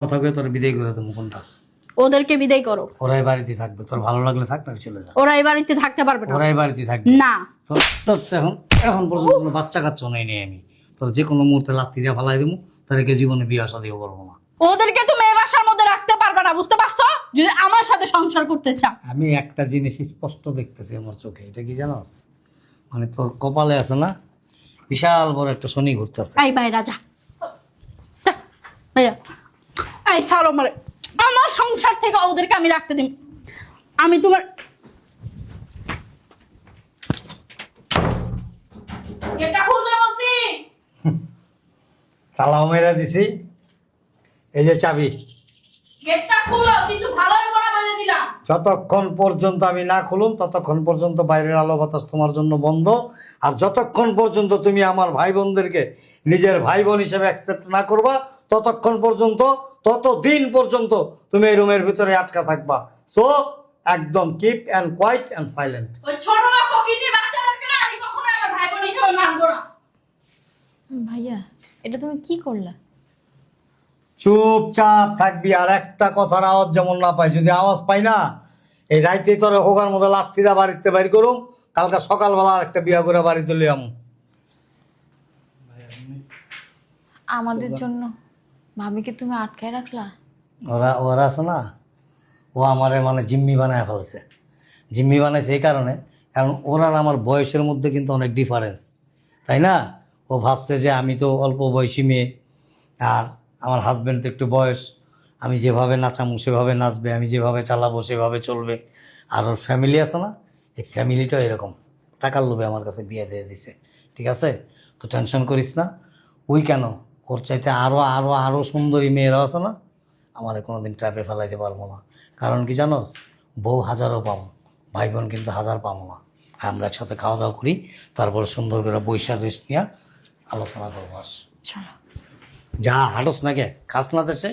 কথা কয়ে তোর বিদায় করে দেবো কোনটা? ওদেরকে বিদায় করো। ওরাই বাড়িতে থাকবে, তোর ভালো লাগলে থাক না চলে যা। ওরা এই বাড়িতে থাকতে পারবে না। ওরাই বাড়িতে থাকবে না। তোর তোর তো এখন এখন পর্যন্ত কোনো বাচ্চা কাচ্চা নেই আমি। তোর যে কোনো মুহূর্তে লাত্তি দিয়ে ফালাই দেবো, তাদেরকে জীবনে বিয়ে শাদিও করবো না। ওদেরকে তুমি এই বাসার মধ্যে রাখতে পারবে না, বুঝতে পারছো? যদি আমার সাথে সংসার করতে চাও। আমি একটা জিনিস স্পষ্ট দেখতেছি আমার চোখে, এটা কি জানোস? মানে তোর কপালে আছে না বিশাল বড় একটা শনি ঘুরতেছে। এই ভাই রাজা, ভাইয়া এই সারো মারে, আমার সংসার থেকে ওদেরকে আমি রাখতে দিই। আমি তোমার এটা খুলতে বলছি। তালাও মেরা দিছি, এই যে চাবি। গেটটা খুলো, কিন্তু ভালোই করে বলে দিলাম। যতক্ষণ পর্যন্ত আমি না খুলুম ততক্ষণ পর্যন্ত বাইরের আলো বাতাস তোমার জন্য বন্ধ। আর যতক্ষণ পর্যন্ত তুমি আমার ভাই বোনদেরকে নিজের ভাই বোন হিসেবে অ্যাকসেপ্ট না করবা, ততক্ষণ পর্যন্ত, ততদিন পর্যন্ত তুমি এই রুমের ভিতরে আটকা থাকবা। সো একদম keep and quiet and silent. ওই ছোট না ফকিনি বাচ্চাদেরকে না আমি কখনো আমার ভাই বোন হিসেবে মানবো না। ভাইয়া এটা তুমি কি করলা? চুপচাপ থাকবি, আর একটা কথার আওয়াজ যেমন না পাই। যদি আওয়াজ পাই না, এই রাইতেই তোর হোকার মধ্যে লাত্তিরা বাড়িতে বাইর করুম, কালকে সকালবেলা আর একটা বিয়া করে বাড়িতে লই আম। আমাদের জন্য ভাবিকে তুমি আটকায় রাখলা? ওরা ওরা আছে না, ও আমারে মানে জিম্মি বানায় ফেলছে। জিম্মি বানাইছে এই কারণে, কারণ ওর আর আমার বয়সের মধ্যে কিন্তু অনেক ডিফারেন্স, তাই না? ও ভাবছে যে আমি তো অল্প বয়সী মেয়ে, আর আমার হাজব্যান্ড তো একটু বয়স, আমি যেভাবে নাচামু সেভাবে নাচবে, আমি যেভাবে চালাবো সেভাবে চলবে। আর ওর ফ্যামিলি আছে না, এই ফ্যামিলিটাও এরকম টাকার লোভে আমার কাছে বিয়ে দিয়ে দিছে। ঠিক আছে, তো টেনশন করিস না। ওই কেন, ওর চাইতে আরও আরও আরও সুন্দরী মেয়েরা আছে না, আমার কোনোদিন ট্র্যাপে ফেলাইতে পারবো না। কারণ কি জানোস, বউ হাজারও পাবো, ভাই বোন কিন্তু হাজার পাবো না। আমরা একসাথে খাওয়া দাওয়া করি, তারপর সুন্দর করে বৈশাখ রেস্ট নিয়ে আলোচনা করবো। আস চলো। যা হাঁটস না কে, খাস না দেশে।